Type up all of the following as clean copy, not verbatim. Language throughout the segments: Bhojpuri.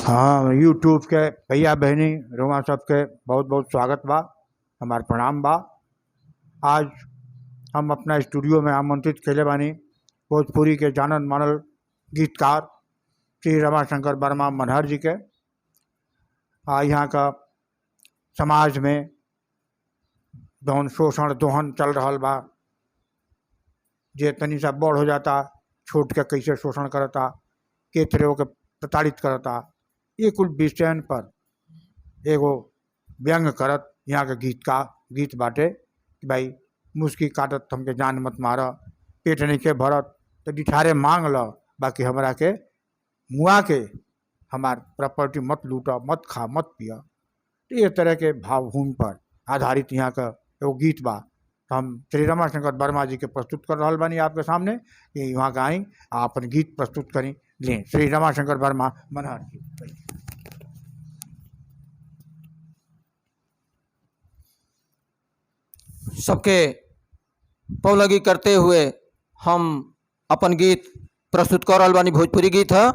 हाँ, यूट्यूब के भैया बहनी रोमा सबके बहुत बहुत स्वागत बा, हमार प्रणाम बा। आज हम अपना स्टूडियो में आमंत्रित कैले बानी भोजपुरी के जानल मानल गीतकार श्री रमाशंकर वर्मा मनहर जी के। यहाँ का समाज में जौन शोषण दोहन चल रहा बा, जे तनी सा बड़ हो जाता छोट के कैसे शोषण करता, के तरह के प्रताड़ित करता, ये कुल विषयन पर एगो व्यंग करत यहाँ के गीत बाटे कि भाई मुस्की काटत हमके जान मत मार, पेट नहीं के भरत तो डिठारे मांग ल, बाकी हमरा के मुआ के हमार प्रॉपर्टी मत लूटा, मत खा, मत पिया। तो ये तरह के भावभूमि पर आधारित यहाँ का एगो गीत बा। तो हम श्री रमाशंकर वर्मा जी के प्रस्तुत कर रहा बानी आपके सामने कि वहाँ का आई अपन गीत प्रस्तुत करी लें। श्री रमाशंकर वर्मा मनहर जी। सबके पौलगी करते हुए हम अपन गीत प्रस्तुत कर रहल बानी। भोजपुरी गीत है।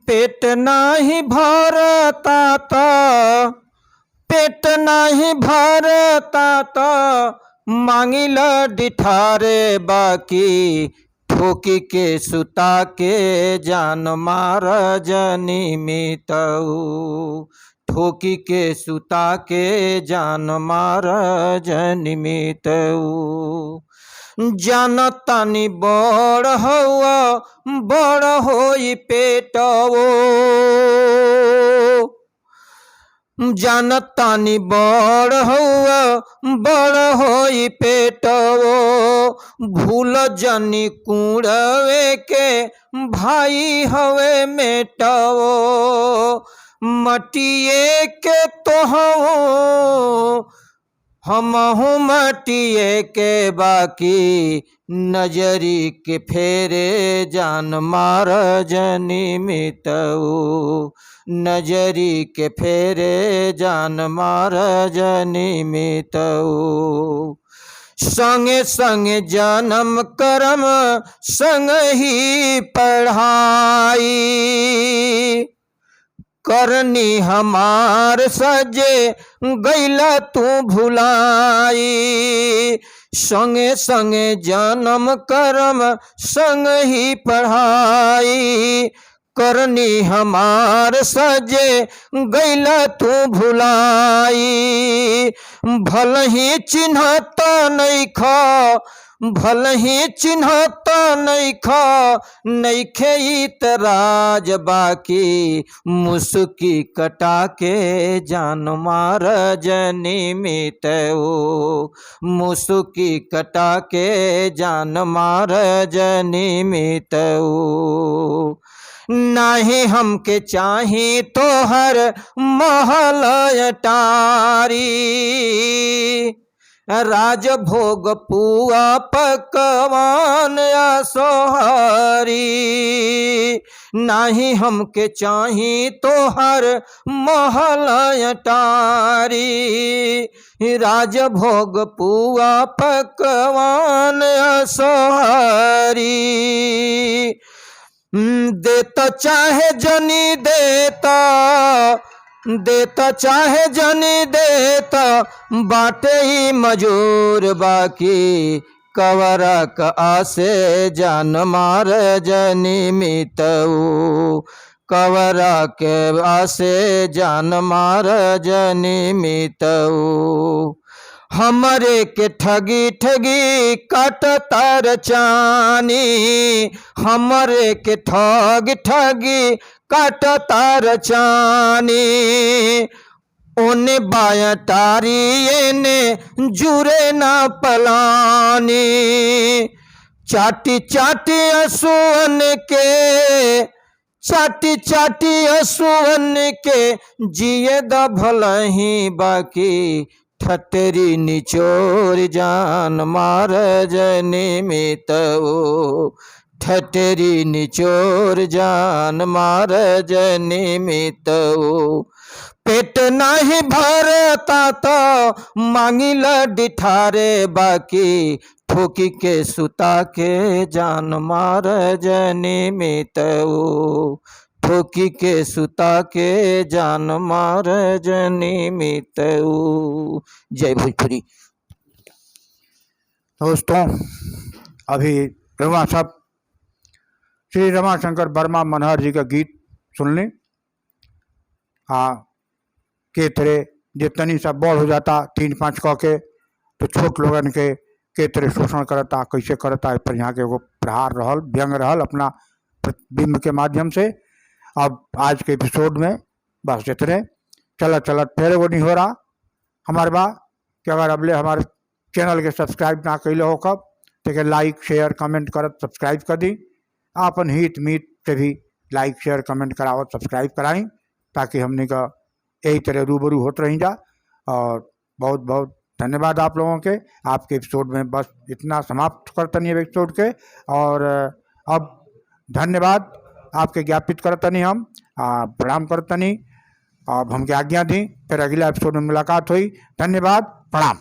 पेट नाही भरता तो, पेट नाही भरता तो मांगिल डिठारे, बाकी ठोकी के सुता के जान मार जनी मितऊ, ठोकी के सुता के जान मार जनी मितऊ। जानतानी बड़ हवा बड़ होई पेटवो, जानतानी बड़ हवा बड़ होई पेटवो, भूल जनी कुड़वे के भाई हवे मेटवो, मटिए के तो हमहू मटिए के, बाकी नजरी के फेरे जान मार जनी मितऊ, नजरी के फेरे जान मार जनी मितऊ। संगे संगे जन्म कर्म संग ही पढ़ाई, करनी हमार सजे गैला तू भुलाई, संगे संगे जन्म कर्म संग ही पढ़ाई, करनी हमार सजे गैला तू भुलाई। भल ही चिन्हता नहीं खा, भल ही चिन्हता नहीं खा, नइखे इतराज, बाकी मुस्की कटा के जान मार जनी मितऊ, मुस्की कटा के जान मार जनी मितऊ। नाही हमके चाही तोहर महल अटारी, राजभोग पुआ पकवान सोहारी, नाही हमके चाही तोहर महल अटारी, राजभोग पुआ पकवान सोहारी। देता चाहे जनी देता, देता चाहे जनी देता, बाटे ही मजूर, बाकी कवरा का आसे जान मार जनी मितऊ, कवरा के आसे जान मार जनी मितऊ। हमरे के ठगी ठगी काट तार चानी, हमरे के ठग ठगी काट तार चानी, ओने बाया टारी एने जुरे ना पलानी, चाटी चाटी असुअन के, चाटी चाटी असुअन के जिए द भलही, बाकी ठटरी निचोर जान मार जनी मितऊ, ठटरी निचोर जान मार जनी मितऊ। पेट नहीं भरता तो मांगिल डिठारे, बाकी ठोकी के सुता के जान मार जनी मितऊ, ठोकी के सुता के जान मार निमित ऊ। जय भोजपुरी। दोस्तों, अभी रवा सब श्री रमाशंकर वर्मा मनहर जी का गीत सुन लें। के तरह जितनी सब बड़ हो जाता 3-5 कह के, तो छोट लोगन के तरह शोषण करता, कैसे करता, पर यहाँ के वो प्रहार रहल, व्यंग रहल अपना प्रतिबिंब के माध्यम से। अब आज के एपिसोड में बस इतने। चलत चलत फिर वो नहीं हो रहा हमारे बा कि अगर अगले हमारे चैनल के सब्सक्राइब ना कैले हो कब, तो लाइक शेयर कमेंट करत सब्सक्राइब कर दी। अपन हित मीत से भी लाइक शेयर कमेंट करावत सब्सक्राइब कराई, ताकि हमने का यही तरह रूबरू होते रही जा। और बहुत बहुत धन्यवाद आप लोगों के। आपके एपिसोड में बस इतना समाप्त करतनी है एपिसोड के। और अब धन्यवाद आपके ज्ञापित करतनी, हम प्रणाम करतनी। अब हमके आज्ञा दी, फिर अगला एपिसोड में मुलाकात हुई। धन्यवाद, प्रणाम।